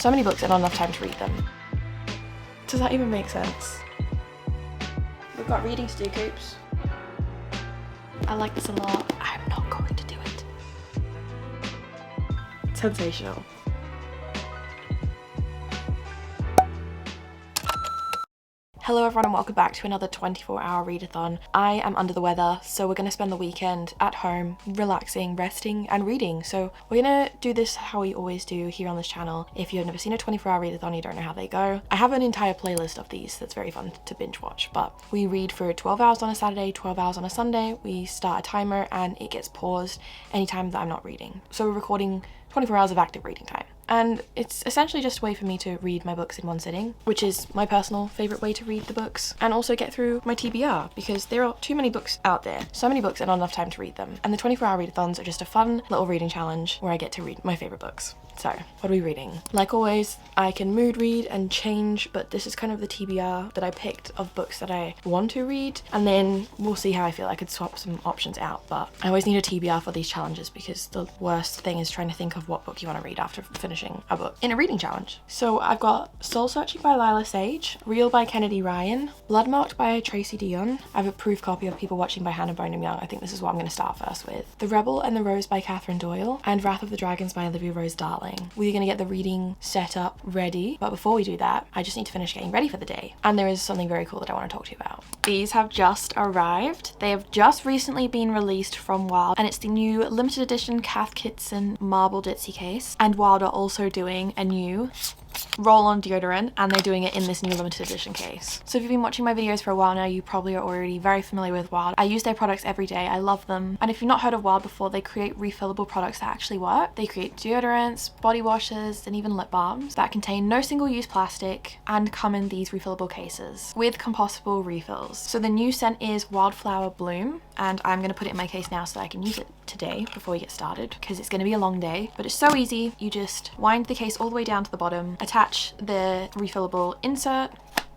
So many books and not enough time to read them. Does that even make sense? We've got reading to do, Coops. I like this a lot. I'm not going to do it. Sensational. Hello everyone and welcome back to another 24-hour readathon. I am under the weather, so we're going to spend the weekend at home, relaxing, resting and reading. So we're going to do this how we always do here on this channel. If you've never seen a 24-hour readathon, you don't know how they go. I have an entire playlist of these that's very fun to binge watch, but we read for 12 hours on a Saturday, 12 hours on a Sunday. We start a timer and it gets paused anytime that I'm not reading. So we're recording 24 hours of active reading time. And it's essentially just a way for me to read my books in one sitting, which is my personal favourite way to read the books, and also get through my TBR, because there are too many books out there. So many books and not enough time to read them. And the 24-hour readathons are just a fun little reading challenge where I get to read my favourite books. So, what are we reading? Like always, I can mood read and change, but this is kind of the TBR that I picked of books that I want to read, and then we'll see how I feel. I could swap some options out, but I always need a TBR for these challenges because the worst thing is trying to think of what book you want to read after finishing a book in a reading challenge. So I've got Soul Searching by Lila Sage, Real by Kennedy Ryan, Bloodmarked by Tracy Dion. I have a proof copy of People Watching by Hannah Bonham Young. I think this is what I'm going to start first with. The Rebel and the Rose by Catherine Doyle, and Wrath of the Dragons by Olivia Rose Darling. We're going to get the reading set up ready, but before we do that, I just need to finish getting ready for the day. And there is something very cool that I want to talk to you about. These have just arrived. They have just recently been released from Wild, and it's the new limited edition Cath Kidston marble ditzy case. And Wild are also doing a new roll-on deodorant, and they're doing it in this new limited edition case. So if you've been watching my videos for a while now, you probably are already very familiar with Wild. I use their products every day. I love them. And if you've not heard of Wild before, they create refillable products that actually work. They create deodorants, body washes, and even lip balms that contain no single-use plastic and come in these refillable cases with compostable refills. So the new scent is Wildflower Bloom, and I'm going to put it in my case now so that I can use it today before we get started, because it's going to be a long day. But it's so easy. You just wind the case all the way down to the bottom, attach the refillable insert,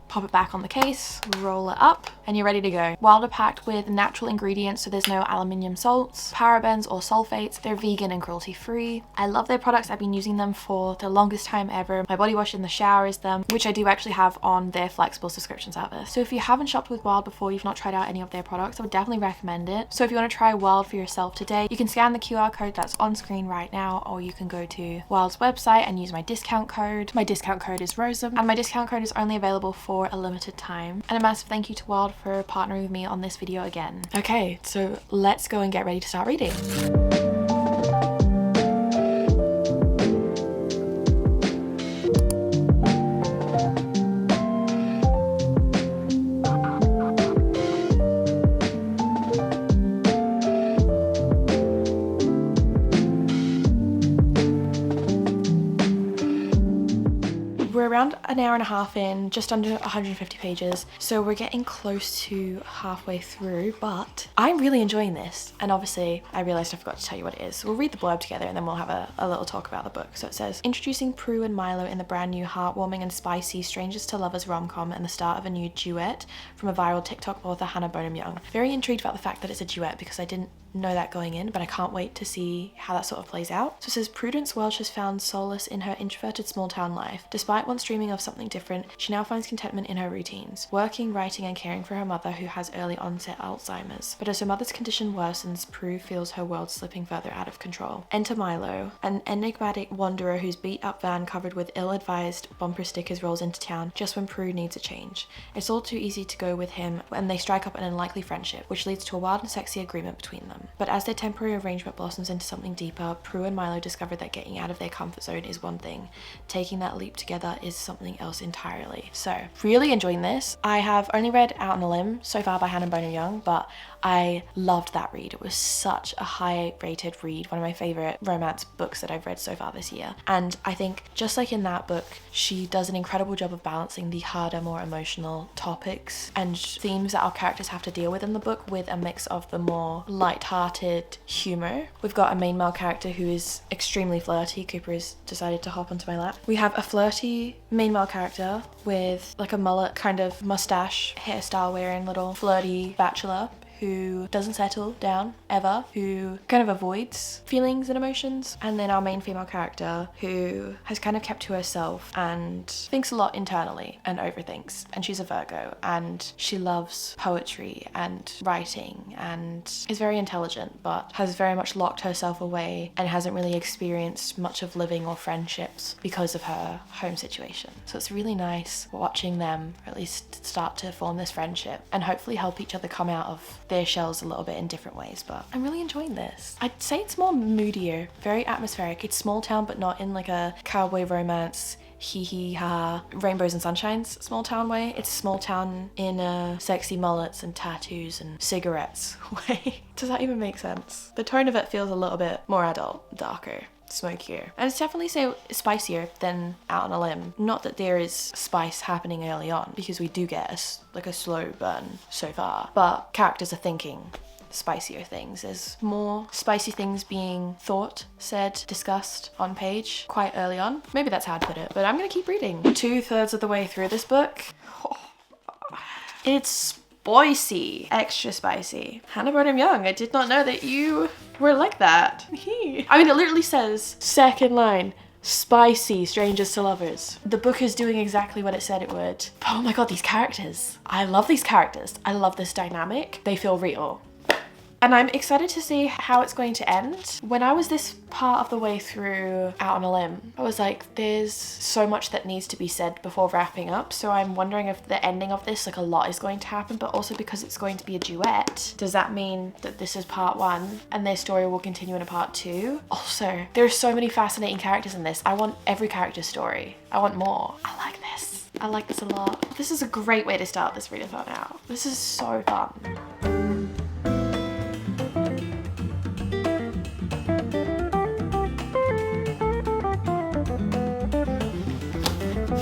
pop it back on the case, roll it up, and you're ready to go. Wild are packed with natural ingredients, so there's no aluminium salts, parabens, or sulfates. They're vegan and cruelty free. I love their products. I've been using them for the longest time ever. My body wash in the shower is them, which I do actually have on their flexible subscription service. So if you haven't shopped with Wild before, you've not tried out any of their products, I would definitely recommend it. So if you want to try Wild for yourself today, you can scan the QR code that's on screen right now, or you can go to Wild's website and use my discount code. My discount code is ROSEM, and my discount code is only available for a limited time. And a massive thank you to Wild for partnering with me on this video again. Okay, so let's go and get ready to start reading. We're around an hour and a half in, just under 150 pages, so we're getting close to halfway through, but I'm really enjoying this. And obviously, I realized I forgot to tell you what it is. So we'll read the blurb together and then we'll have a little talk about the book. So it says, introducing Prue and Milo in the brand new heartwarming and spicy Strangers to Lovers rom-com and the start of a new duet from a viral TikTok author, Hannah Bonham Young. Very intrigued about the fact that it's a duet because I didn't know that going in, but I can't wait to see how that sort of plays out. So it says, Prudence Welch has found solace in her introverted small town life. Despite once dreaming of something different, she now finds contentment in her routines, working, writing and caring for her mother who has early onset Alzheimer's. But as her mother's condition worsens, Prue feels her world slipping further out of control. Enter Milo, an enigmatic wanderer whose beat up van covered with ill-advised bumper stickers rolls into town just when Prue needs a change. It's all too easy to go with him, and they strike up an unlikely friendship, which leads to a wild and sexy agreement between them. But as their temporary arrangement blossoms into something deeper, Prue and Milo discover that getting out of their comfort zone is one thing. Taking that leap together is something else entirely. So, really enjoying this. I have only read Out on a Limb so far by Hannah Bonham Young, but I loved that read. It was such a high rated read, one of my favorite romance books that I've read so far this year. And I think just like in that book, she does an incredible job of balancing the harder, more emotional topics and themes that our characters have to deal with in the book with a mix of the more light-hearted humor. We've got a main male character who is extremely flirty. Cooper has decided to hop onto my lap. We have a flirty main male character with like a mullet kind of mustache hairstyle wearing little flirty bachelor who doesn't settle down ever, who kind of avoids feelings and emotions, and then our main female character who has kind of kept to herself and thinks a lot internally and overthinks, and she's a Virgo and she loves poetry and writing and is very intelligent but has very much locked herself away and hasn't really experienced much of living or friendships because of her home situation. So it's really nice watching them, or at least start to form this friendship and hopefully help each other come out of their shells a little bit in different ways. But I'm really enjoying this. I'd say it's more moodier, very atmospheric. It's small town but not in like a cowboy romance hee hee ha rainbows and sunshines small town way. It's a small town in a sexy mullets and tattoos and cigarettes way. Does that even make sense? The tone of it feels a little bit more adult, darker, smokier, and it's definitely spicier than Out on a Limb. Not that there is spice happening early on, because we do get a slow burn so far, but characters are thinking spicier things. There's more spicy things being thought, said, discussed on page quite early on. Maybe that's how I'd put it, but I'm gonna keep reading. 2/3 of the way through this book. It's spicy, extra spicy. Hannah and I'm, I did not know that you were like that. I mean, it literally says, second line, spicy strangers to lovers. The book is doing exactly what it said it would. Oh my god, these characters. I love these characters. I love this dynamic. They feel real. And I'm excited to see how it's going to end. When I was this part of the way through Out on a Limb, I was like, there's so much that needs to be said before wrapping up. So I'm wondering if the ending of this, like a lot is going to happen, but also because it's going to be a duet, does that mean that this is part 1 and their story will continue in a part 2? Also, there are so many fascinating characters in this. I want every character's story. I want more. I like this. I like this a lot. This is a great way to start this readathon out. This is so fun.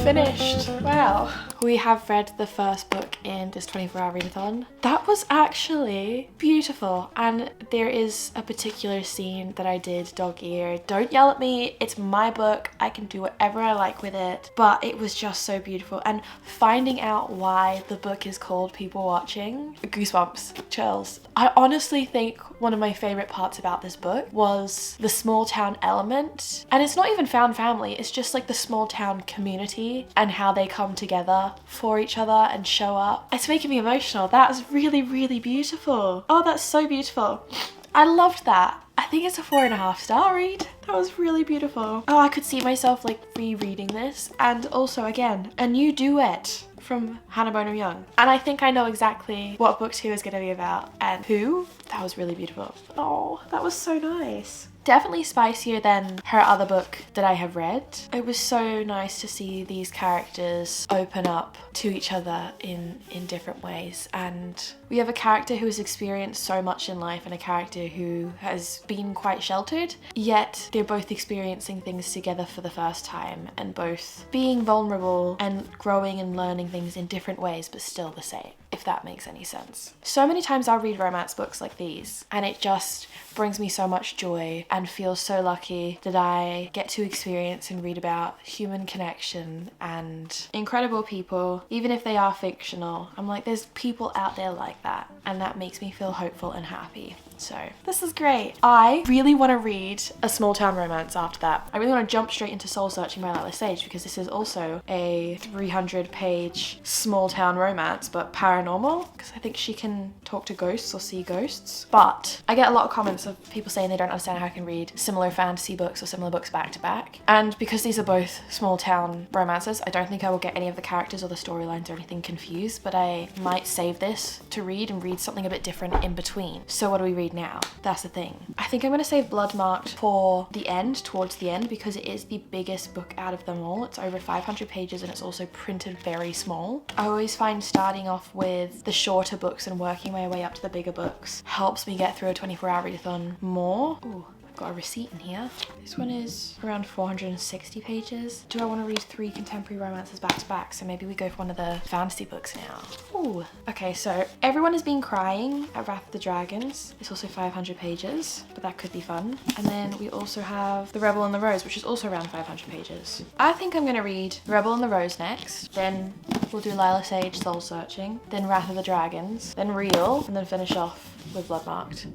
Finished. Wow. We have read the first book in this 24-hour readathon. That was actually beautiful, and there is a particular scene that I did dog ear. Don't yell at me, it's my book, I can do whatever I like with it, but it was just so beautiful. And finding out why the book is called People Watching, goosebumps, chills. I honestly think one of my favorite parts about this book was the small town element, and it's not even found family, it's just like the small town community and how they come together for each other and show up. It's making me emotional. That was really, really beautiful. Oh, that's so beautiful. I loved that. I think it's a 4.5 star read. That was really beautiful. Oh, I could see myself like rereading this, and also again, a new duet from Hannah and I'm. And I think I know exactly what book 2 is going to be about and who. That was really beautiful. Oh, that was so nice. Definitely spicier than her other book that I have read. It was so nice to see these characters open up to each other in different ways. And we have a character who has experienced so much in life and a character who has been quite sheltered, yet they're both experiencing things together for the first time and both being vulnerable and growing and learning things in different ways, but still the same, if that makes any sense. So many times I'll read romance books like these and it just brings me so much joy and feel so lucky that I get to experience and read about human connection and incredible people, even if they are fictional. I'm like, there's people out there like that, and that makes me feel hopeful and happy. So this is great. I really want to read a small town romance after that. I really want to jump straight into Soul Searching by Lilac Sage, because this is also a 300-page small town romance, but paranormal, because I think she can talk to ghosts or see ghosts. But I get a lot of comments of people saying they don't understand how I can read similar fantasy books or similar books back to back. And because these are both small town romances, I don't think I will get any of the characters or the storylines or anything confused, but I might save this to read and read something a bit different in between. So what do we read now? That's the thing. I think I'm going to save Bloodmarked for the end, towards the end, because it is the biggest book out of them all. It's over 500 pages and it's also printed very small. I always find starting off with the shorter books and working my way up to the bigger books helps me get through a 24-hour readathon more. Ooh. Got a receipt in here. This one is around 460 pages. Do I want to read 3 contemporary romances back to back? So maybe we go for one of the fantasy books now. Ooh. Okay, so Everyone Has Been Crying at Wrath of the Dragons. It's also 500 pages, but that could be fun. And then we also have The Rebel and the Rose, which is also around 500 pages. I think I'm going to read The Rebel and the Rose next, then we'll do Lila Sage, Soul Searching, then Wrath of the Dragons, then Real, and then finish off with Bloodmarked.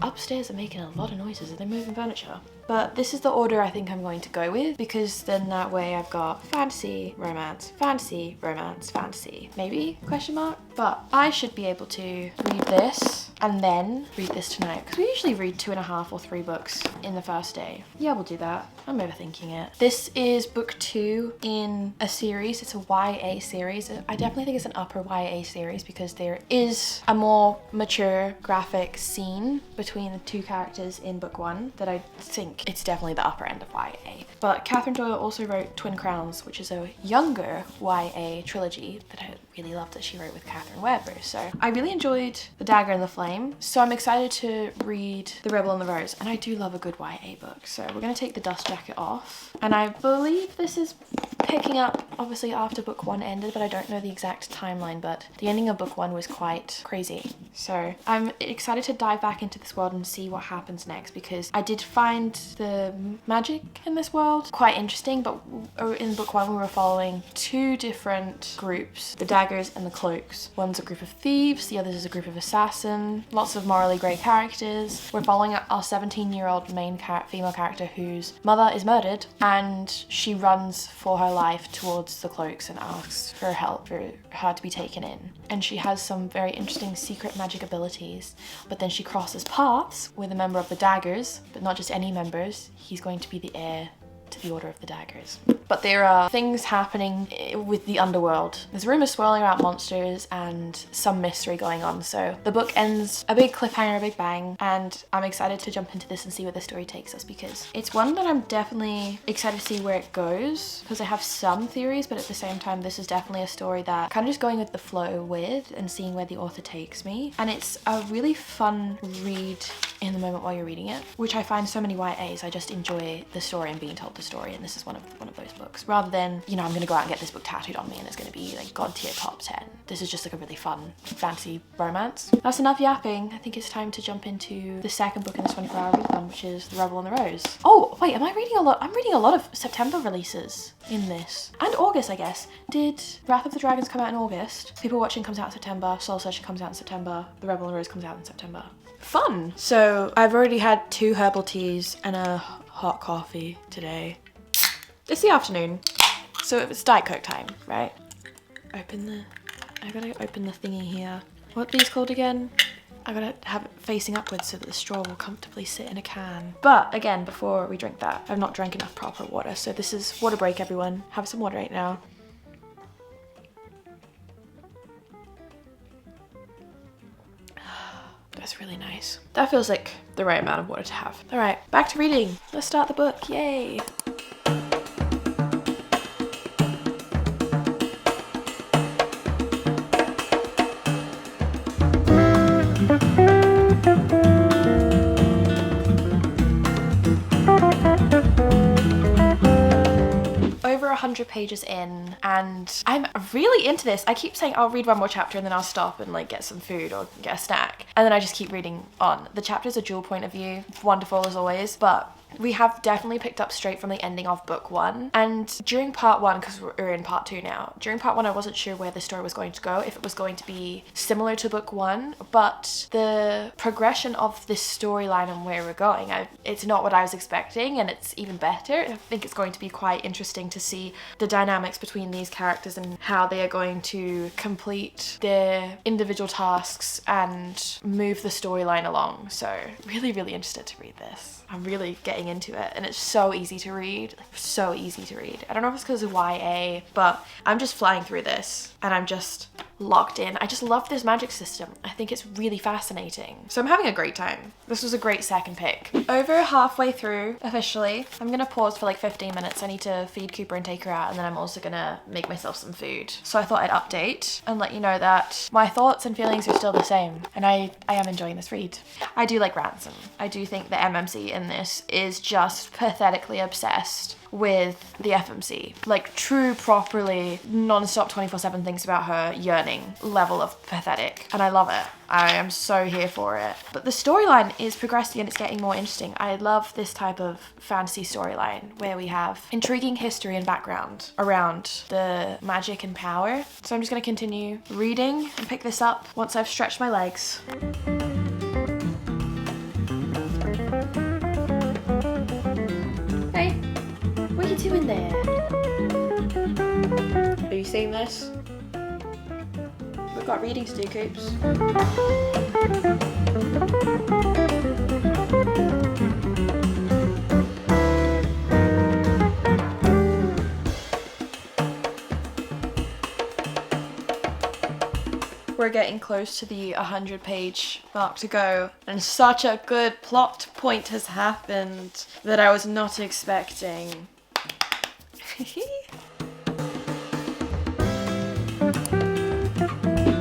Upstairs are making a lot of noises. Are they moving furniture? But this is the order I think I'm going to go with, because then that way I've got fantasy, romance, fantasy, romance, fantasy. Maybe? Question mark? But I should be able to read this and then read this tonight, because we usually read 2.5 or 3 books in the first day. Yeah, we'll do that. I'm overthinking it. This is book 2 in a series. It's a YA series. I definitely think it's an upper YA series because there is a more mature graphic scene between the 2 characters in book 1 that I think it's definitely the upper end of YA. But Catherine Doyle also wrote Twin Crowns, which is a younger YA trilogy that I really loved that she wrote with Catherine Weber. So I really enjoyed The Dagger and the Flame. So I'm excited to read The Rebel and the Rose. And I do love a good YA book. So we're going to take the dust jacket off. And I believe this is picking up obviously after book 1 ended, but I don't know the exact timeline, but the ending of book 1 was quite crazy. So I'm excited to dive back into this world and see what happens next, because I did find the magic in this world quite interesting, but in book 1 we were following 2 different groups, the Daggers and the Cloaks. One's a group of thieves, the other is a group of assassins, lots of morally grey characters. We're following our 17-year-old main female character whose mother is murdered, and she runs for her life towards the Cloaks and asks for help for her to be taken in. And she has some very interesting secret magic abilities, but then she crosses paths with a member of the Daggers, but not just any members. He's going to be the heir to the Order of the Daggers. But there are things happening with the underworld. There's rumours swirling about monsters and some mystery going on. So the book ends a big cliffhanger, a big bang, and I'm excited to jump into this and see where the story takes us, because it's one that I'm definitely excited to see where it goes, because I have some theories, but at the same time this is definitely a story that kind of just going with the flow with and seeing where the author takes me. And it's a really fun read in the moment while you're reading it, which I find so many YAs. I just enjoy the story and being told the story, and this is one of those books, rather than, you know, I'm gonna go out and get this book tattooed on me and it's gonna be like god tier top 10. This is just like a really fun fantasy romance. That's enough yapping. I think it's time to jump into the second book in this 24-hour readathon, which is The Rebel and the Rose. Oh wait, am I reading a lot? I'm reading a lot of September releases in this, and August, I guess. Did Wrath of the Dragons come out in August? People Watching comes out in September. Soul Searching comes out in September. The Rebel and the Rose comes out in September. Fun. So I've already had 2 herbal teas and a hot coffee today. It's the afternoon, so it's Diet Coke time, right? I gotta open the thingy here. What are these called again? I gotta have it facing upwards so that the straw will comfortably sit in a can. But again, before we drink that, I've not drank enough proper water, so this is water break, everyone. Have some water right now. That's really nice. That feels like the right amount of water to have. All right, back to reading. Let's start the book, yay. Over 100 pages in, and I'm really into this. I keep saying I'll read one more chapter and then I'll stop and like get some food or get a snack, and then I just keep reading on. The chapters are dual point of view, wonderful as always, but we have definitely picked up straight from the ending of book 1. And during part 1, because we're in part 2 now, during part 1 I wasn't sure where the story was going to go, if it was going to be similar to book 1, but the progression of this storyline and where we're going, it's not what I was expecting, and it's even better. I think it's going to be quite interesting to see the dynamics between these characters and how they are going to complete their individual tasks and move the storyline along. So really, really interested to read this. I'm really getting into it, and it's so easy to read, like, so easy to read. I don't know if it's because of YA, but I'm just flying through this and I'm just locked in. I just love this magic system. I think it's really fascinating. So I'm having a great time. This was a great second pick. Over halfway through, officially. I'm gonna pause for like 15 minutes. I need to feed Cooper and take her out, and then I'm also gonna make myself some food. So I thought I'd update and let you know that my thoughts and feelings are still the same, and I am enjoying this read. I do like Ransom. I do think the MMC in this is just pathetically obsessed with the FMC. Like true, properly, non-stop 24/7 thinks about her yearning level of pathetic. And I love it. I am so here for it. But the storyline is progressing and it's getting more interesting. I love this type of fantasy storyline where we have intriguing history and background around the magic and power. So I'm just going to continue reading and pick this up once I've stretched my legs. Hey, what are you doing there? Are you seeing this? We've got reading to do, Coops. We're getting close to the 100-page mark to go, and such a good plot point has happened that I was not expecting.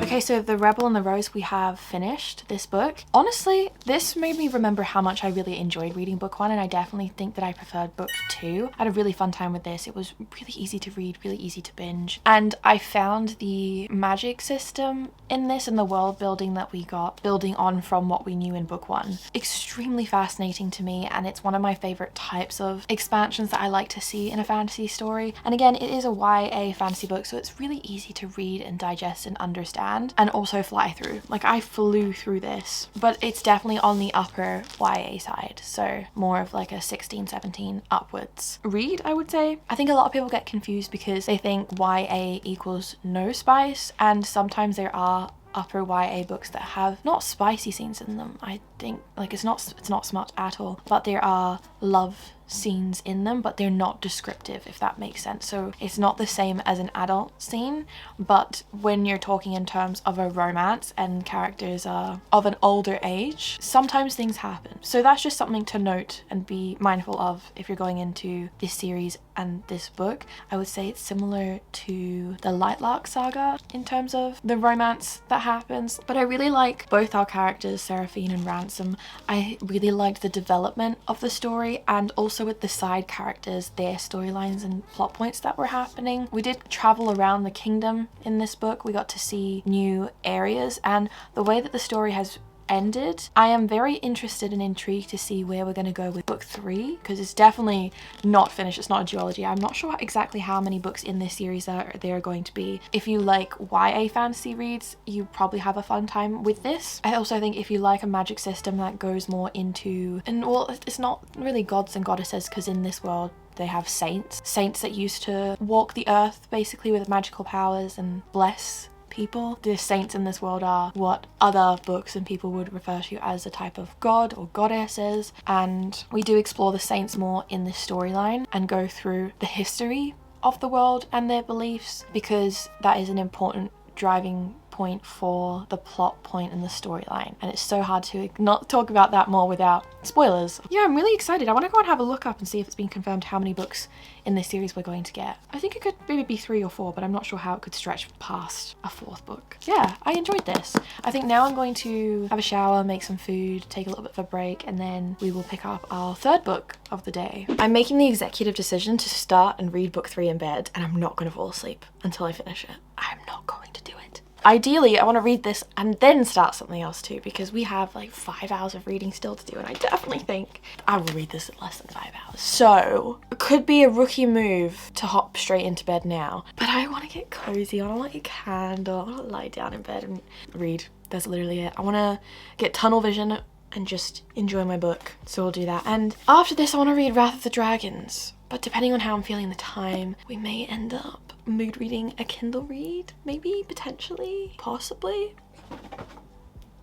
Okay, so The Rebel and the Rose, we have finished this book. Honestly, this made me remember how much I really enjoyed reading book 1, and I definitely think that I preferred book 2. I had a really fun time with this. It was really easy to read, really easy to binge. And I found the magic system in this and the world building that we got, building on from what we knew in book 1, extremely fascinating to me, and it's one of my favorite types of expansions that I like to see in a fantasy story. And again, it is a YA fantasy book, so it's really easy to read and digest and understand, and also fly through. Like, I flew through this, but it's definitely on the upper YA side, so more of like a 16, 17 upwards read, I would say. I think a lot of people get confused because they think YA equals no spice, and sometimes there are upper YA books that have not spicy scenes in them. I think like it's not smart at all, but there are love scenes in them, but they're not descriptive, if that makes sense. So it's not the same as an adult scene, but when you're talking in terms of a romance and characters are of an older age, sometimes things happen. So that's just something to note and be mindful of if you're going into this series and this book. I would say it's similar to the Lightlark saga in terms of the romance that happens, but I really like both our characters, Seraphine and Ransom. I really liked the development of the story, and also with the side characters, their storylines and plot points that were happening. We did travel around the kingdom in this book. We got to see new areas, and the way that the story has ended, I am very interested and intrigued to see where we're going to go with book 3, because it's definitely not finished. It's not a duology. I'm not sure exactly how many books in this series there are going to be. If you like YA fantasy reads, you probably have a fun time with this. I also think if you like a magic system that goes more into, and well, it's not really gods and goddesses, because in this world they have saints that used to walk the earth basically with magical powers and bless people. The saints in this world are what other books and people would refer to as a type of god or goddesses, and we do explore the saints more in this storyline and go through the history of the world and their beliefs, because that is an important driving point for the plot point in the storyline, and it's so hard to not talk about that more without spoilers. Yeah, I'm really excited. I want to go and have a look up and see if it's been confirmed how many books in this series we're going to get. I think it could maybe be 3 or 4, but I'm not sure how it could stretch past a 4th book. Yeah, I enjoyed this. I think now I'm going to have a shower, make some food, take a little bit of a break, and then we will pick up our 3rd book of the day. I'm making the executive decision to start and read book 3 in bed, and I'm not going to fall asleep until I finish it. I'm not going to do it. Ideally, I want to read this and then start something else too, because we have like 5 hours of reading still to do, and I definitely think I will read this in less than 5 hours. So it could be a rookie move to hop straight into bed now, but I want to get cozy. I want to light a candle. I want to lie down in bed and read. That's literally it. I want to get tunnel vision and just enjoy my book. So we'll do that. And after this, I want to read Wrath of the Dragons. But depending on how I'm feeling the time, we may end up mood reading a Kindle read. Maybe, potentially, possibly.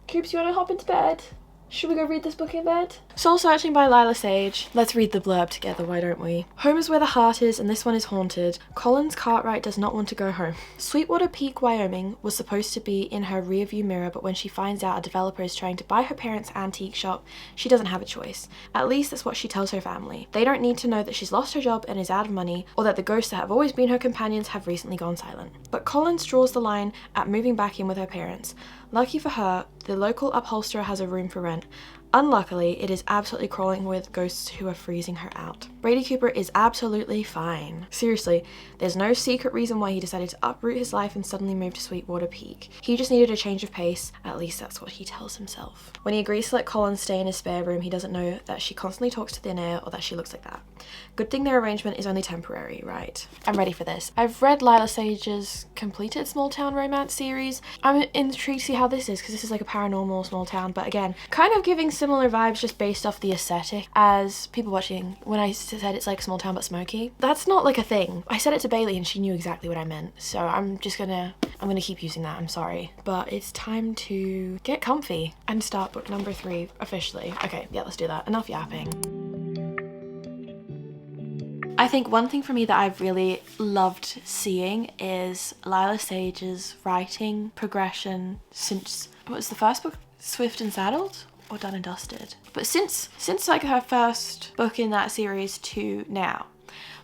Coops, you want to hop into bed? Should we go read this book in bed? Soul Searching by Lila Sage. Let's read the blurb together, why don't we? Home is where the heart is, and this one is haunted. Collins Cartwright does not want to go home. Sweetwater Peak, Wyoming was supposed to be in her rearview mirror, but when she finds out a developer is trying to buy her parents' antique shop, she doesn't have a choice. At least that's what she tells her family. They don't need to know that she's lost her job and is out of money, or that the ghosts that have always been her companions have recently gone silent. But Collins draws the line at moving back in with her parents. Lucky for her, the local upholsterer has a room for rent. Unluckily, it is absolutely crawling with ghosts who are freezing her out. Brady Cooper is absolutely fine. Seriously, there's no secret reason why he decided to uproot his life and suddenly move to Sweetwater Peak. He just needed a change of pace, at least that's what he tells himself. When he agrees to let Colin stay in his spare room, he doesn't know that she constantly talks to thin air or that she looks like that. Good thing their arrangement is only temporary, right? I'm ready for this. I've read Lila Sage's completed small town romance series. I'm intrigued to see how this is, because this is like a paranormal small town, but again, kind of giving similar vibes just based off the aesthetic as people watching when I said it's like small town but smoky. That's not like a thing. I said it to Bailey and she knew exactly what I meant, so I'm gonna keep using that, I'm sorry. But it's time to get comfy and start book number 3 officially. Okay, yeah, let's do that. Enough yapping. I think one thing for me that I've really loved seeing is Lila Sage's writing progression since, what was the first book? Swift and Saddled? Or Done and Dusted? But since like her first book in that series to now.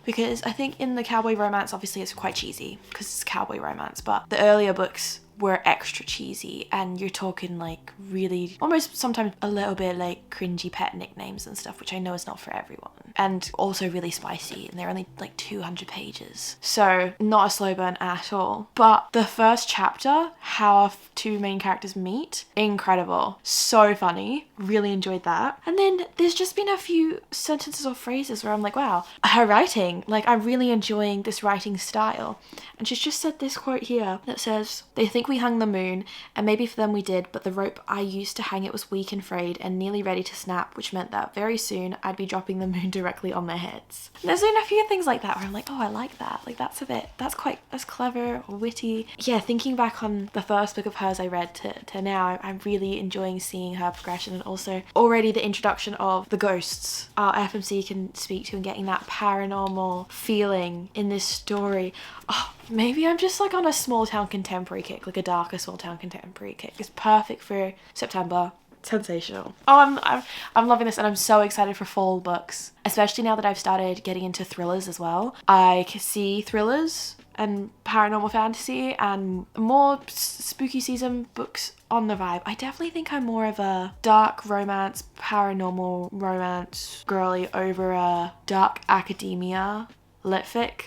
Because I think in the cowboy romance, obviously it's quite cheesy because it's cowboy romance, but the earlier books were extra cheesy, and you're talking like really almost sometimes a little bit like cringy pet nicknames and stuff, which I know is not for everyone, and also really spicy, and they're only like 200 pages, so not a slow burn at all. But the first chapter, how our 2 main characters meet, incredible, so funny, really enjoyed that. And then there's just been a few sentences or phrases where I'm like, wow, her writing, like I'm really enjoying this writing style. And she's just said this quote here that says, "They think we hung the moon, and maybe for them we did, but the rope I used to hang it was weak and frayed and nearly ready to snap, which meant that very soon I'd be dropping the moon directly on their heads." And there's been a few things like that where I'm like, oh, I like that. Like that's clever or witty. Yeah, thinking back on the first book of hers I read to now, I'm really enjoying seeing her progression, and also already the introduction of the ghosts our FMC can speak to and getting that paranormal feeling in this story. Oh, maybe I'm just like on a small town contemporary kick, like a darker small town contemporary kick. It's perfect for September. Sensational. Oh, I'm loving this, and I'm so excited for fall books, especially now that I've started getting into thrillers as well. I can see thrillers and paranormal fantasy and more spooky season books on the vibe. I definitely think I'm more of a dark romance, paranormal romance girly over a dark academia lit fic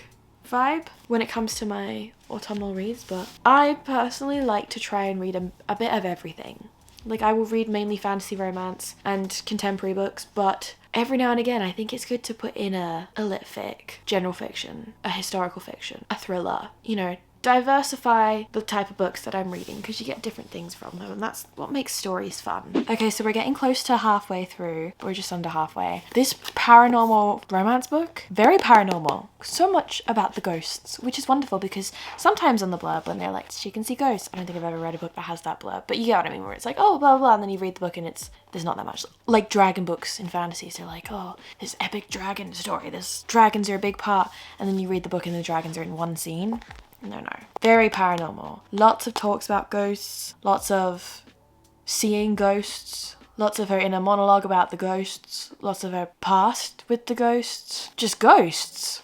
vibe when it comes to my autumnal reads, but I personally like to try and read a bit of everything. Like I will read mainly fantasy romance and contemporary books, but every now and again I think it's good to put in a lit fic, general fiction, a historical fiction, a thriller, you know, diversify the type of books that I'm reading because you get different things from them, and that's what makes stories fun. Okay, so we're getting close to halfway through. We're just under halfway. This paranormal romance book, very paranormal. So much about the ghosts, which is wonderful because sometimes on the blurb when they're like, she can see ghosts, I don't think I've ever read a book that has that blurb, but you get what I mean, where it's like, oh, blah, blah, blah, and then you read the book and there's not that much. Like dragon books in fantasies, they're like, oh, this epic dragon story, this dragons are a big part, and then you read the book and the dragons are in one scene. No. Very paranormal. Lots of talks about ghosts, lots of seeing ghosts, lots of her inner monologue about the ghosts, lots of her past with the ghosts. Just ghosts.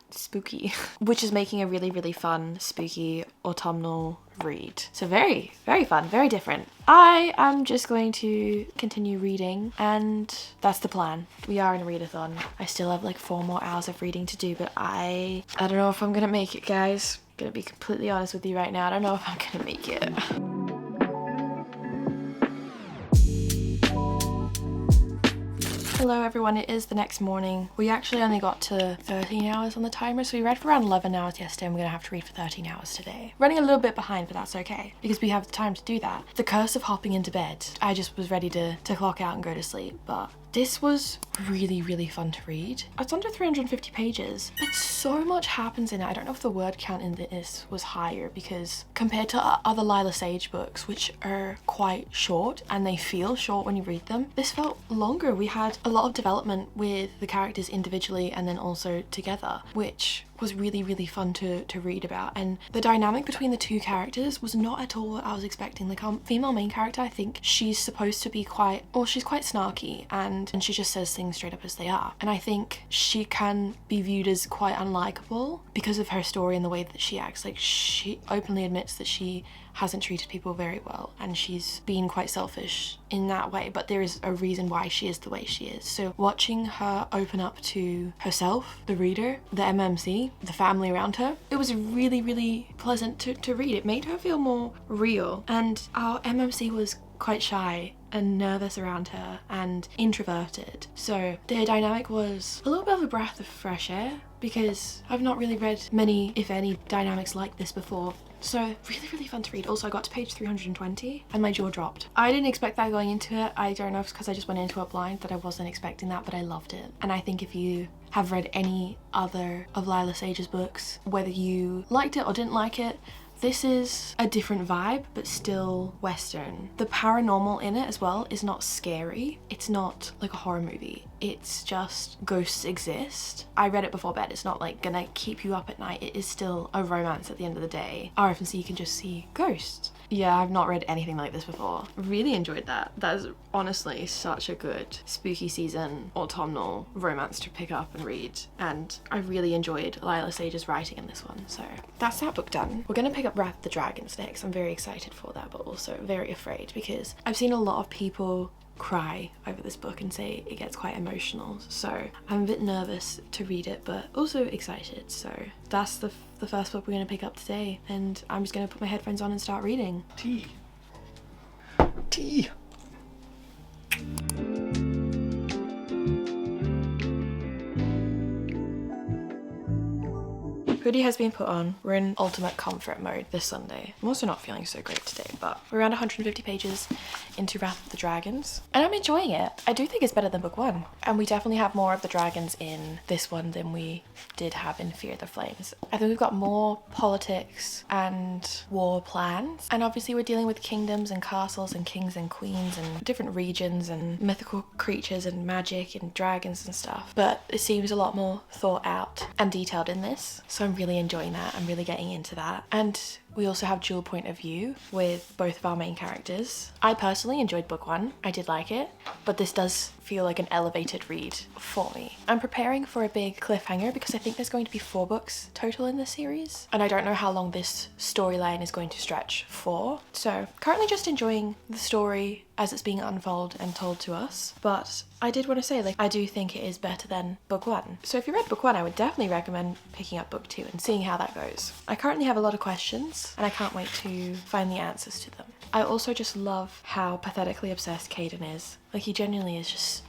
Spooky. Which is making a really, really fun, spooky, autumnal read. So very, very fun, very different. I am just going to continue reading, and that's the plan. We are in a readathon. I still have like 4 more hours of reading to do, but I don't know if I'm gonna make it, guys. I'm gonna be completely honest with you right now. I don't know if I'm gonna make it. Hello everyone, it is the next morning. We actually only got to 13 hours on the timer, so we read for around 11 hours yesterday and we're gonna have to read for 13 hours today. Running a little bit behind, but that's okay, because we have the time to do that. The curse of hopping into bed. I just was ready to clock out and go to sleep, but this was really, really fun to read. It's under 350 pages, but so much happens in it. I don't know if the word count in this was higher, because compared to other Lila Sage books, which are quite short and they feel short when you read them, this felt longer. We had a lot of development with the characters individually and then also together, which was really, really fun to read about. And the dynamic between the 2 characters was not at all what I was expecting. Like our female main character, I think she's supposed to be she's quite snarky and she just says things straight up as they are. And I think she can be viewed as quite unlikable because of her story and the way that she acts. Like she openly admits that she hasn't treated people very well, and she's been quite selfish in that way, but there is a reason why she is the way she is. So watching her open up to herself, the reader, the MMC, the family around her, it was really, really pleasant to read. It made her feel more real, and our MMC was quite shy and nervous around her and introverted, so their dynamic was a little bit of a breath of fresh air, because I've not really read many, if any, dynamics like this before. So really, really fun to read. Also, I got to page 320 and my jaw dropped. I didn't expect that going into it. I don't know if it's because I just went into it blind that I wasn't expecting that, but I loved it. And I think if you have read any other of Lila Sage's books, whether you liked it or didn't like it, this is a different vibe, but still Western. The paranormal in it as well is not scary. It's not like a horror movie. It's just ghosts exist. I read it before bed. It's not like gonna keep you up at night. It is still a romance at the end of the day. RFC, you can just see ghosts. Yeah, I've not read anything like this before. Really enjoyed that. That is honestly such a good spooky season autumnal romance to pick up and read. And I really enjoyed Lila Sage's writing in this one. So that's that book done. We're gonna pick up Wrath of the Dragons next. I'm very excited for that, but also very afraid, because I've seen a lot of people cry over this book and say it gets quite emotional, so I'm a bit nervous to read it but also excited. So that's the first book we're going to pick up today, and I'm just going to put my headphones on and start reading. Tea. Hoodie has been put on. We're in ultimate comfort mode this Sunday. I'm also not feeling so great today, but we're around 150 pages into Wrath of the Dragons, and I'm enjoying it. I do think it's better than book one, and we definitely have more of the dragons in this one than we did have in Fear the Flames. I think we've got more politics and war plans, and obviously we're dealing with kingdoms and castles and kings and queens and different regions and mythical creatures and magic and dragons and stuff, but it seems a lot more thought out and detailed in this, so I'm really enjoying that. I'm really getting into that. And we also have dual point of view with both of our main characters. I personally enjoyed book one. I did like it, but this does feel like an elevated read for me. I'm preparing for a big cliffhanger because I think there's going to be 4 books total in this series, and I don't know how long this storyline is going to stretch for. So currently just enjoying the story as it's being unfolded and told to us, but I did want to say, like, I do think it is better than book one. So if you read book one, I would definitely recommend picking up book two and seeing how that goes. I currently have a lot of questions and I can't wait to find the answers to them. I also just love how pathetically obsessed Caden is. Like, he genuinely is just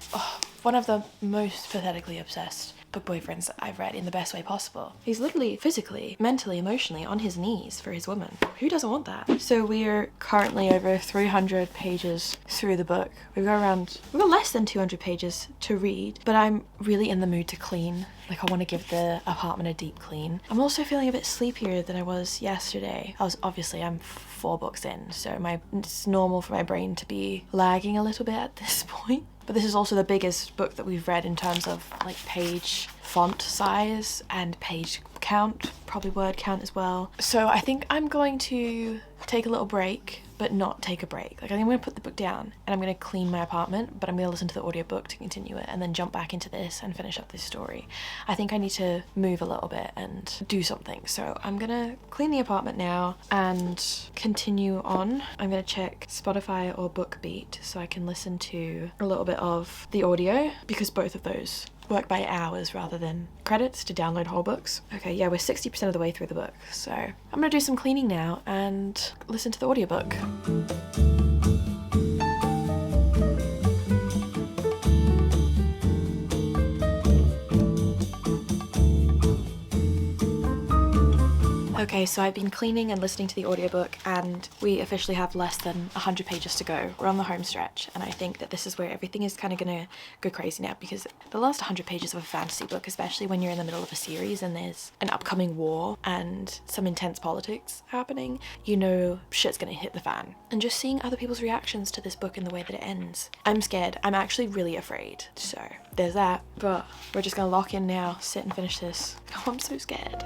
one of the most pathetically obsessed book boyfriends that I've read in the best way possible. He's literally physically, mentally, emotionally on his knees for his woman. Who doesn't want that? So we're currently over 300 pages through the book. We've got less than 200 pages to read, but I'm really in the mood to clean. Like, I want to give the apartment a deep clean. I'm also feeling a bit sleepier than I was yesterday. I'm 4 books in, so it's normal for my brain to be lagging a little bit at this point. But this is also the biggest book that we've read in terms of like page font size and page count, probably word count as well. So I think I'm going to take a little break, but not take a break. Like, I think I'm going to put the book down and I'm going to clean my apartment, but I'm going to listen to the audiobook to continue it and then jump back into this and finish up this story. I think I need to move a little bit and do something. So I'm going to clean the apartment now and continue on. I'm going to check Spotify or BookBeat so I can listen to a little bit of the audio, because both of those work by hours rather than credits to download whole books. Okay, yeah, we're 60% of the way through the book, so I'm gonna do some cleaning now and listen to the audiobook. Okay, so I've been cleaning and listening to the audiobook, and we officially have less than 100 pages to go. We're on the home stretch, and I think that this is where everything is kind of gonna go crazy now, because the last 100 pages of a fantasy book, especially when you're in the middle of a series and there's an upcoming war and some intense politics happening, you know shit's gonna hit the fan. And just seeing other people's reactions to this book and the way that it ends, I'm scared. I'm actually really afraid. So there's that, but we're just gonna lock in now, sit and finish this. Oh, I'm so scared.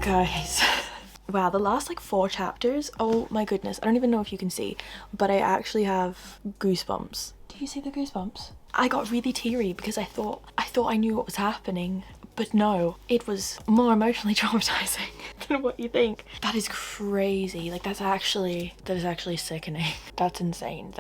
Guys, Wow, the last like 4 chapters, oh my goodness, I don't even know if you can see, but I actually have goosebumps. Do you see the goosebumps? I got really teary because I thought I knew what was happening, but no, it was more emotionally traumatizing than what you think. That is crazy. Like that is actually sickening. That's insane.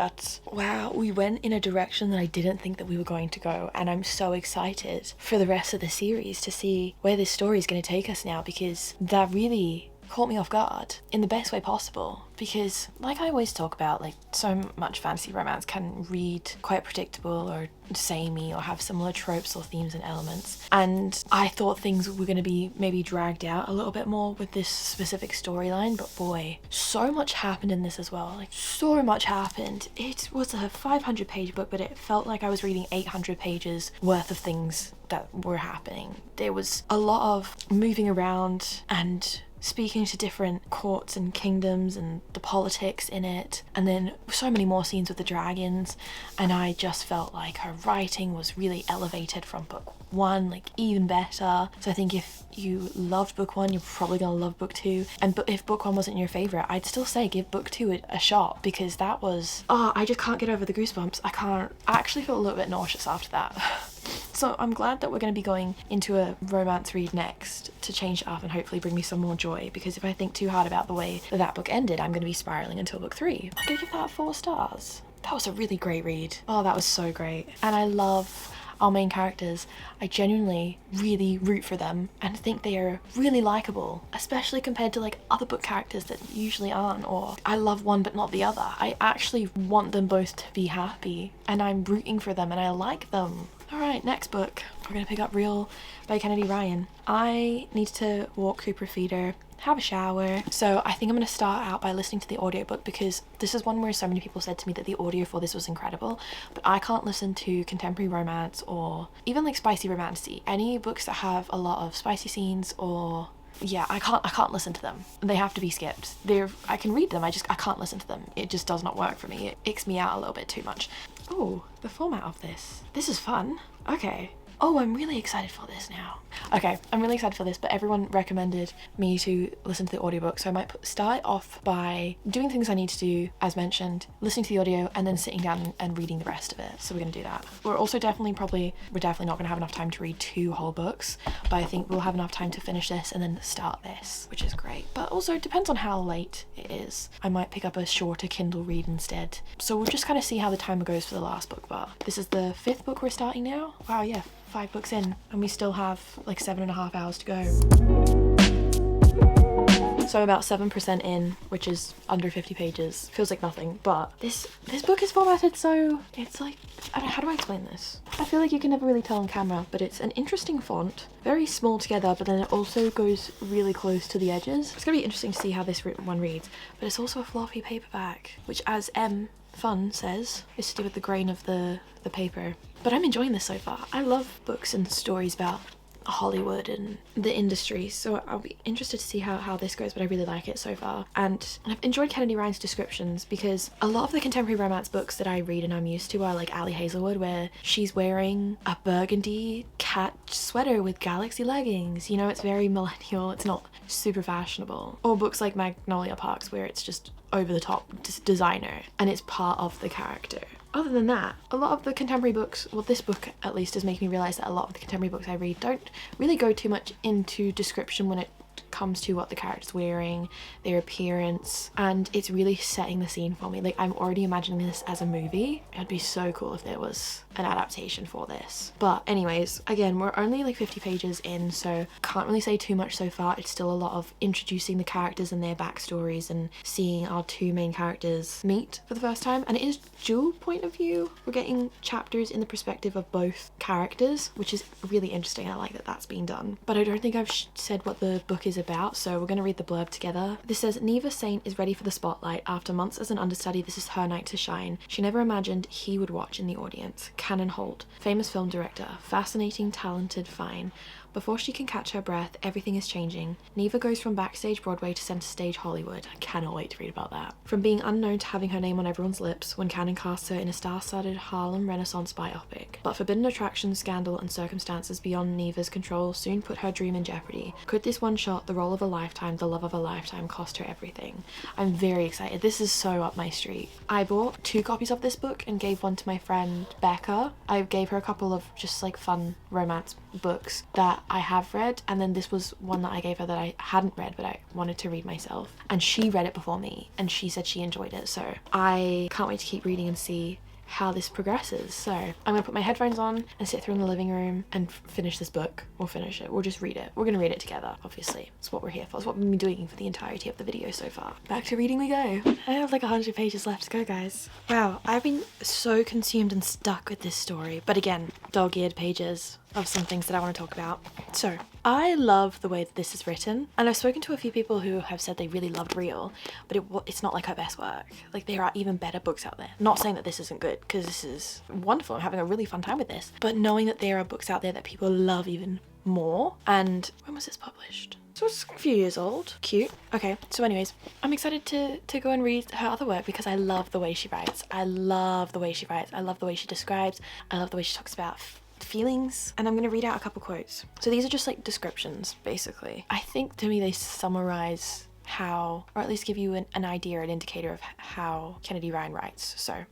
Wow, we went in a direction that I didn't think that we were going to go, and I'm so excited for the rest of the series to see where this story is going to take us now, because that really caught me off guard in the best way possible. Because like I always talk about, like so much fantasy romance can read quite predictable or samey or have similar tropes or themes and elements, and I thought things were going to be maybe dragged out a little bit more with this specific storyline, but boy, so much happened in this as well. Like so much happened. It was a 500-page book, but it felt like I was reading 800 pages worth of things that were happening. There was a lot of moving around and speaking to different courts and kingdoms and the politics in it, and then so many more scenes with the dragons, and I just felt like her writing was really elevated from book 1, like even better. So I think if you loved book 1, you're probably gonna love book 2, and if book 1 wasn't your favorite, I'd still say give book 2 a shot, because that was, I just can't get over the goosebumps. I actually feel a little bit nauseous after that. So I'm glad that we're going to be going into a romance read next to change it up and hopefully bring me some more joy, because if I think too hard about the way that book ended, I'm going to be spiraling until book 3. I'm going to give that 4 stars. That was a really great read. Oh, that was so great. And I love our main characters. I genuinely really root for them and think they are really likable, especially compared to like other book characters that usually aren't, or I love one but not the other. I actually want them both to be happy, and I'm rooting for them and I like them. Alright, next book. We're going to pick up Real by Kennedy Ryan. I need to walk Cooper Feeder, have a shower, so I think I'm going to start out by listening to the audiobook, because this is one where so many people said to me that the audio for this was incredible, but I can't listen to contemporary romance or even like spicy romantasy. Any books that have a lot of spicy scenes, or yeah, I can't listen to them. They have to be skipped. I can read them, I can't listen to them. It just does not work for me. It icks me out a little bit too much. Oh, the format of this. This is fun. Okay. Oh, I'm really excited for this now. Okay, I'm really excited for this, but everyone recommended me to listen to the audiobook, so I might start off by doing things I need to do, as mentioned, listening to the audio, and then sitting down and reading the rest of it. So we're going to do that. We're definitely not going to have enough time to read 2 whole books, but I think we'll have enough time to finish this and then start this, which is great. But also, it depends on how late it is. I might pick up a shorter Kindle read instead. So we'll just kind of see how the timer goes for the last book, but this is the 5th book we're starting now. Wow, yeah. 5 books in, and we still have like 7.5 hours to go. So I'm about 7% in, which is under 50 pages. Feels like nothing, but this book is formatted so it's like, how do I explain this? I feel like you can never really tell on camera, but it's an interesting font, very small together, but then it also goes really close to the edges. It's gonna be interesting to see how this one reads, but it's also a floppy paperback, which, as Fun says, is to do with the grain of the paper. But I'm enjoying this so far. I love books and stories about Hollywood and the industry, so I'll be interested to see how this goes, but I really like it so far. And I've enjoyed Kennedy Ryan's descriptions, because a lot of the contemporary romance books that I read and I'm used to are like Ali Hazelwood, where she's wearing a burgundy cat sweater with galaxy leggings. You know, it's very millennial, it's not super fashionable. Or books like Magnolia Parks, where it's just over the top designer and it's part of the character. Other than that, a lot of the contemporary books, well, this book at least is making me realize that a lot of the contemporary books I read don't really go too much into description when it comes to what the character's wearing, their appearance, and it's really setting the scene for me. Like, I'm already imagining this as a movie. It'd be so cool if there was an adaptation for this. But anyways, again, we're only like 50 pages in, so can't really say too much so far. It's still a lot of introducing the characters and their backstories and seeing our 2 main characters meet for the first time, and it is dual point of view. We're getting chapters in the perspective of both characters, which is really interesting. I like that that's being done, but I don't think I've said what the book is about, so we're going to read the blurb together. This says, Neva Saint is ready for the spotlight. After months as an understudy, this is her night to shine. She never imagined he would watch in the audience. Canon Holt, famous film director, fascinating, talented, fine, Before she can catch her breath, everything is changing. Neva goes from backstage Broadway to center stage Hollywood. I cannot wait to read about that. From being unknown to having her name on everyone's lips when Canon casts her in a star-studded Harlem Renaissance biopic. But forbidden attractions, scandal, and circumstances beyond Neva's control soon put her dream in jeopardy. Could this one shot, the role of a lifetime, the love of a lifetime, cost her everything? I'm very excited. This is so up my street. I bought 2 copies of this book and gave one to my friend Becca. I gave her a couple of just like fun romance books that I have read, and then this was one that I gave her that I hadn't read but I wanted to read myself, and she read it before me and she said she enjoyed it, so I can't wait to keep reading and see how this progresses. So I'm gonna put my headphones on and sit through in the living room and finish this book. We'll finish it. We'll just read it. We're gonna read it together, obviously. That's what we're here for. It's what we've been doing for the entirety of the video so far. Back to reading we go. I have like 100 pages left to go, guys. Wow, I've been so consumed and stuck with this story. But again, dog-eared pages of some things that I want to talk about. So I love the way that this is written, and I've spoken to a few people who have said they really loved Real, but it's not like her best work. Like, there are even better books out there. Not saying that this isn't good, because this is wonderful. I'm having a really fun time with this, but knowing that there are books out there that people love even more. And when was this published? So it's a few years old. Cute. Okay, so anyways, I'm excited to go and read her other work because I love the way she writes. I love the way she writes. I love the way she describes. I love the way she talks about feelings. And I'm going to read out a couple quotes. So these are just like descriptions, basically. I think to me they summarize how, or at least give you an idea, an indicator of how Kennedy Ryan writes. So,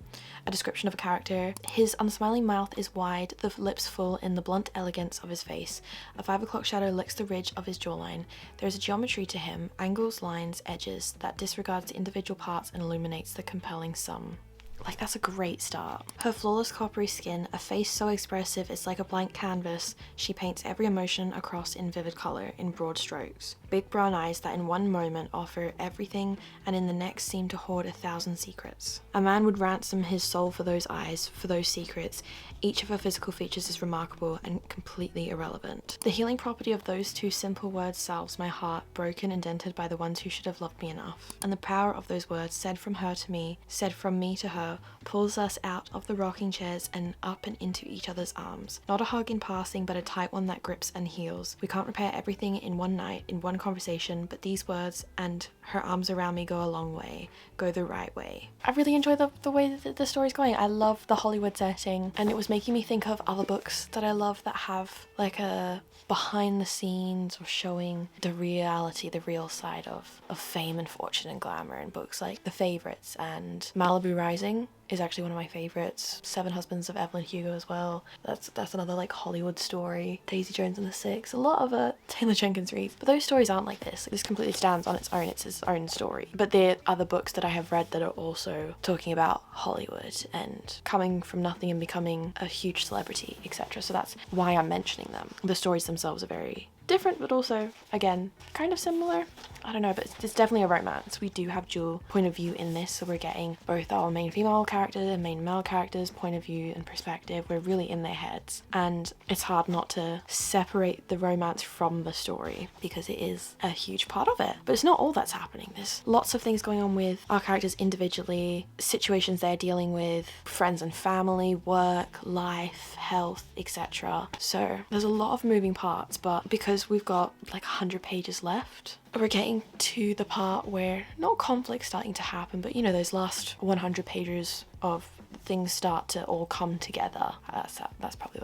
a description of a character. His unsmiling mouth is wide, the lips full in the blunt elegance of his face. A 5 o'clock shadow licks the ridge of his jawline. There is a geometry to him, angles, lines, edges, that disregards the individual parts and illuminates the compelling sum. Like, that's a great start. Her flawless coppery skin, a face so expressive it's like a blank canvas, she paints every emotion across in vivid colour, in broad strokes. Big brown eyes that in one moment offer everything and in the next seem to hoard 1,000 secrets. A man would ransom his soul for those eyes, for those secrets. Each of her physical features is remarkable and completely irrelevant. The healing property of those 2 simple words salves my heart, broken and dented by the ones who should have loved me enough. And the power of those words, said from her to me, said from me to her, pulls us out of the rocking chairs and up and into each other's arms. Not a hug in passing, but a tight one that grips and heals. We can't repair everything in one night, in one conversation, but these words and her arms around me go a long way, go the right way. I really enjoy the way that the story's going. I love the Hollywood setting, and it was making me think of other books that I love that have like a behind the scenes or showing the reality, the real side of fame and fortune and glamour, in books like The Favourites and Malibu Rising is actually one of my favorites. 7 Husbands of Evelyn Hugo as well. That's another like Hollywood story. Daisy Jones and the Six. A lot of Taylor Jenkins reads. But those stories aren't like this. This completely stands on its own. It's its own story. But there are other books that I have read that are also talking about Hollywood and coming from nothing and becoming a huge celebrity, etc. So that's why I'm mentioning them. The stories themselves are very different, but also, again, kind of similar. I don't know, but it's definitely a romance. We do have dual point of view in this, so we're getting both our main female character and main male character's point of view and perspective. We're really in their heads, and it's hard not to separate the romance from the story because it is a huge part of it. But it's not all that's happening. There's lots of things going on with our characters individually, situations they're dealing with, friends and family, work, life, health, etc. So there's a lot of moving parts, but because we've got like 100 pages left, we're getting to the part where not conflict's starting to happen, but you know, those last 100 pages of things start to all come together. That's probably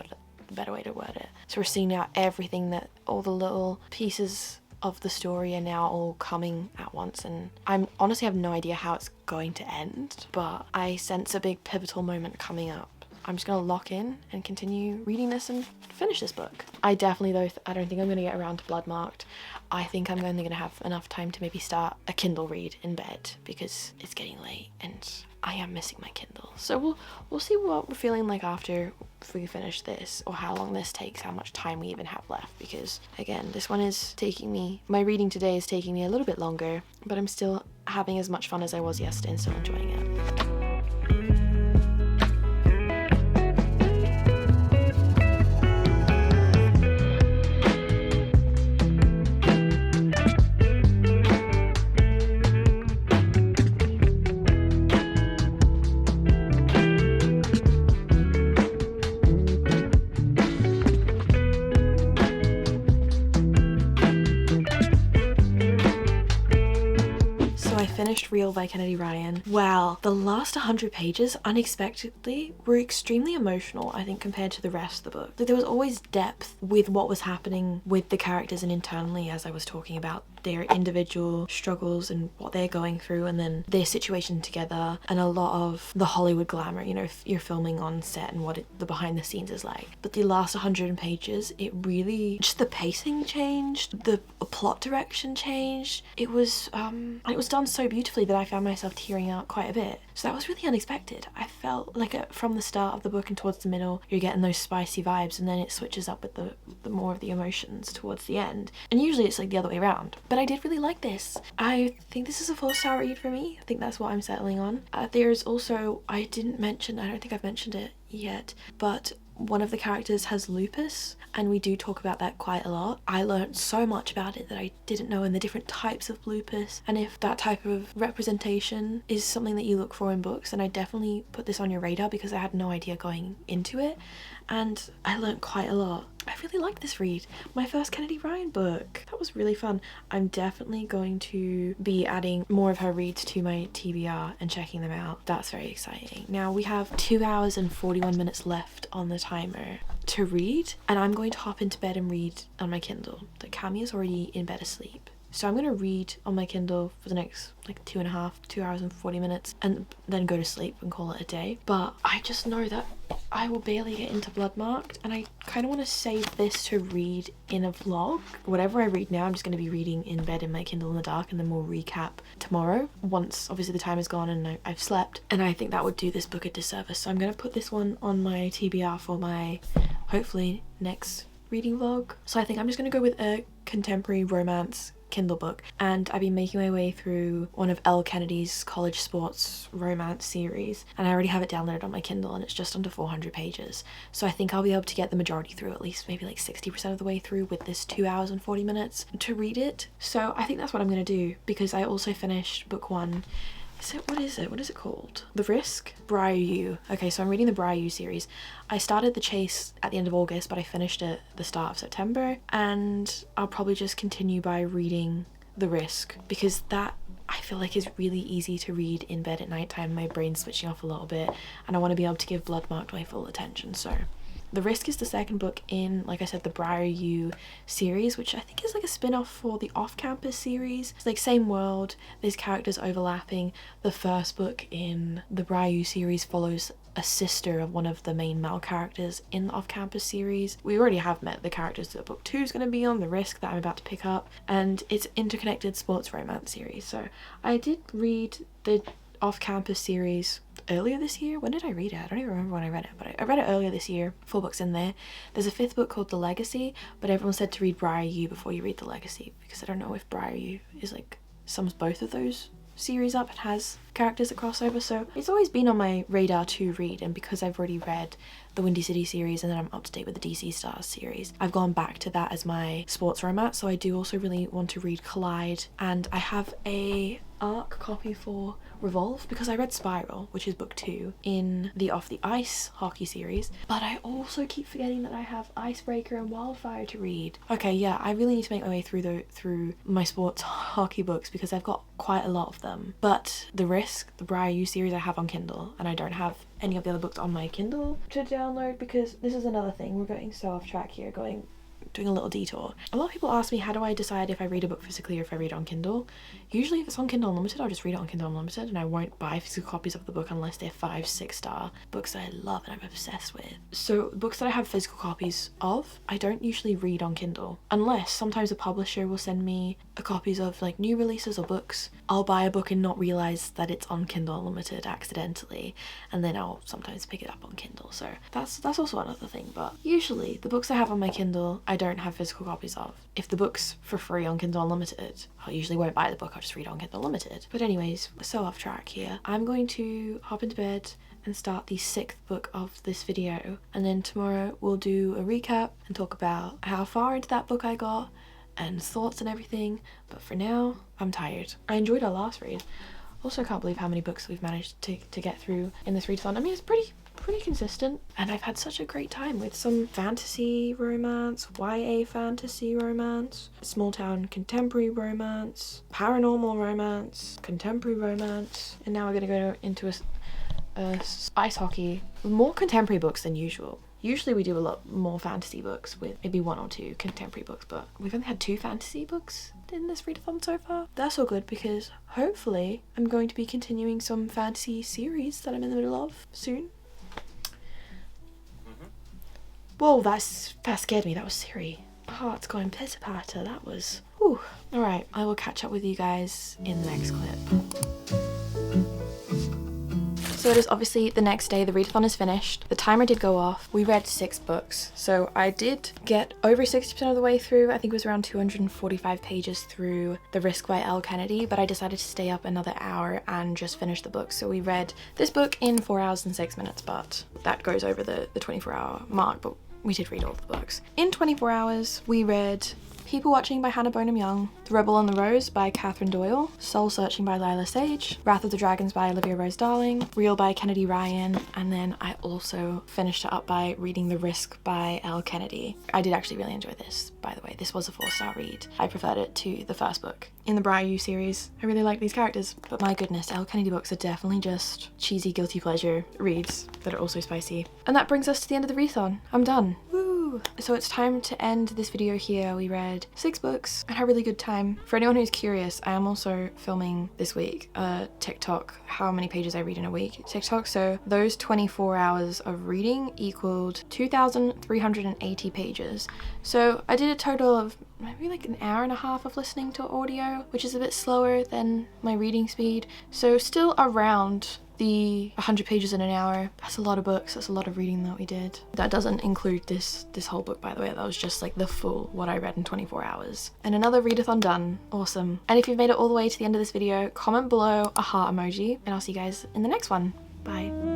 the better way to word it. So we're seeing now everything, that all the little pieces of the story are now all coming at once, and I honestly have no idea how it's going to end, but I sense a big pivotal moment coming up. I'm just going to lock in and continue reading this and finish this book. I definitely, though, I don't think I'm going to get around to Bloodmarked. I think I'm only going to have enough time to maybe start a Kindle read in bed because it's getting late and I am missing my Kindle. So we'll see what we're feeling like after we finish this, or how long this takes, how much time we even have left, because again, this one is taking me, my reading today is taking me a little bit longer, but I'm still having as much fun as I was yesterday and still enjoying it. finished Real by Kennedy Ryan. Wow, the last 100 pages unexpectedly were extremely emotional, I think, compared to the rest of the book. Like, there was always depth with what was happening with the characters and internally, as I was talking about their individual struggles and what they're going through, and then their situation together, and a lot of the Hollywood glamour, you know, if you're filming on set and what the behind the scenes is like. But the last 100 pages, it really, just the pacing changed, the plot direction changed. It was done so beautifully that I found myself tearing out quite a bit. So that was really unexpected. I felt like from the start of the book and towards the middle, you're getting those spicy vibes, and then it switches up with the more of the emotions towards the end. And usually it's like the other way around. But I did really like this. I think this is a 4-star read for me. I think that's what I'm settling on. There's also, I don't think I've mentioned it yet, but one of the characters has lupus, and we do talk about that quite a lot. I learned so much about it that I didn't know, in the different types of lupus, and if that type of representation is something that you look for in books, then I definitely put this on your radar, because I had no idea going into it, and I learned quite a lot. I really liked this read. My first Kennedy Ryan book. That was really fun. I'm definitely going to be adding more of her reads to my TBR and checking them out. That's very exciting. Now we have 2 hours and 41 minutes left on the timer to read, and I'm going to hop into bed and read on my Kindle. Like, Cami is already in bed asleep. So I'm going to read on my Kindle for the next like 2 hours and 40 minutes, and then go to sleep and call it a day. But I just know that I will barely get into Bloodmarked, and I kind of want to save this to read in a vlog. Whatever I read now, I'm just going to be reading in bed in my Kindle in the dark, and then we'll recap tomorrow once obviously the time is gone and I've slept. And I think that would do this book a disservice. So I'm going to put this one on my TBR for my hopefully next reading vlog. So I think I'm just going to go with a contemporary romance Kindle book, and I've been making my way through one of Elle Kennedy's college sports romance series, and I already have it downloaded on my Kindle, and it's just under 400 pages. So I think I'll be able to get the majority through, at least maybe like 60% of the way through, with this 2 hours and 40 minutes to read it. So I think that's what I'm going to do, because I also finished book 1. What is it called? The Risk? Briar U. Okay, so I'm reading the Briar U series. I started The Chase at the end of August, but I finished it at the start of September, and I'll probably just continue by reading The Risk, because that, I feel like, is really easy to read in bed at night time. My brain's switching off a little bit, and I want to be able to give Bloodmarked my full attention. So The Risk is the second book in, like I said, the Briar U series, which I think is like a spin-off for the Off-Campus series. It's like same world, there's characters overlapping. The first book in the Briar U series follows a sister of one of the main male characters in the Off-Campus series. We already have met the characters that book 2 is going to be on, The Risk, that I'm about to pick up, and it's interconnected sports romance series. So I did read the Off-Campus series earlier this year. When did I read it? I don't even remember when I read it, but I read it earlier this year. 4 books in there. There's a 5th book called The Legacy, but everyone said to read Briar U before you read The Legacy, because I don't know if Briar U is like sums both of those series up and has characters that cross over. So it's always been on my radar to read, and because I've already read the Windy City series and then I'm up to date with the DC Stars series, I've gone back to that as my sports romance. So I do also really want to read Collide, and I have a ARC copy for Revolve, because I read Spiral, which is book 2 in the Off the Ice hockey series, but I also keep forgetting that I have Icebreaker and Wildfire to read. Okay, yeah, I really need to make my way through my sports hockey books, because I've got quite a lot of them. But The Risk, the Briar U series, I have on Kindle, and I don't have any of the other books on my Kindle to download, because this is another thing, we're getting so off track here, doing a little detour. A lot of people ask me, how do I decide if I read a book physically or if I read it on Kindle? Usually if it's on Kindle Unlimited, I'll just read it on Kindle Unlimited, and I won't buy physical copies of the book unless they're 5-6 star books that I love and I'm obsessed with. So books that I have physical copies of, I don't usually read on Kindle, unless sometimes a publisher will send me copies of like new releases or books. I'll buy a book and not realize that it's on Kindle Unlimited accidentally, and then I'll sometimes pick it up on Kindle. So that's also another thing. But usually the books I have on my Kindle, I don't have physical copies of. If the book's for free on Kindle Unlimited, I usually won't buy the book, I'll just read it on Kindle Unlimited. But anyways, we're so off track here. I'm going to hop into bed and start the 6th book of this video, and then tomorrow we'll do a recap and talk about how far into that book I got and thoughts and everything. But for now, I'm tired. I enjoyed our last read. Also can't believe how many books we've managed to get through in this readathon. I mean, it's pretty pretty consistent, and I've had such a great time with some fantasy romance, YA fantasy romance, small town contemporary romance, paranormal romance, contemporary romance, and now we're gonna go into a ice hockey. More contemporary books than usual. Usually we do a lot more fantasy books with maybe 1 or 2 contemporary books, but we've only had 2 fantasy books in this readathon so far. That's all good because hopefully I'm going to be continuing some fantasy series that I'm in the middle of soon. Whoa, that scared me. That was Siri. My heart's going pitter-patter. That was... Whew. Alright, I will catch up with you guys in the next clip. So it is obviously the next day, the readathon is finished. The timer did go off. We read 6 books. So I did get over 60% of the way through. I think it was around 245 pages through The Risk by Elle Kennedy, but I decided to stay up another hour and just finish the book. So we read this book in 4 hours and 6 minutes, but that goes over the 24-hour mark, but we did read all of the books. In 24 hours, we read People Watching by Hannah Bonham Young, The Rebel and the Rose by Catherine Doyle, Soul Searching by Lila Sage, Wrath of the Dragons by Olivia Rose Darling, Real by Kennedy Ryan, and then I also finished it up by reading The Risk by Elle Kennedy. I did actually really enjoy this, by the way. This was a 4-star read. I preferred it to the first book. In the Briar You series, I really like these characters, but my goodness, Elle Kennedy books are definitely just cheesy guilty pleasure reads that are also spicy. And that brings us to the end of the readathon. I'm done. Woo! So it's time to end this video here. We read 6 books and had a really good time. For anyone who's curious, I am also filming this week a TikTok, how many pages I read in a week TikTok. So those 24 hours of reading equaled 2,380 pages. So I did a total of maybe like an hour and a half of listening to audio, which is a bit slower than my reading speed. So still around the 100 pages in an hour. That's a lot of books. That's a lot of reading that we did. That doesn't include this whole book, by the way. That was just like the full what I read in 24 hours. And another readathon done. Awesome. And if you've made it all the way to the end of this video, comment below a heart emoji, and I'll see you guys in the next one. Bye.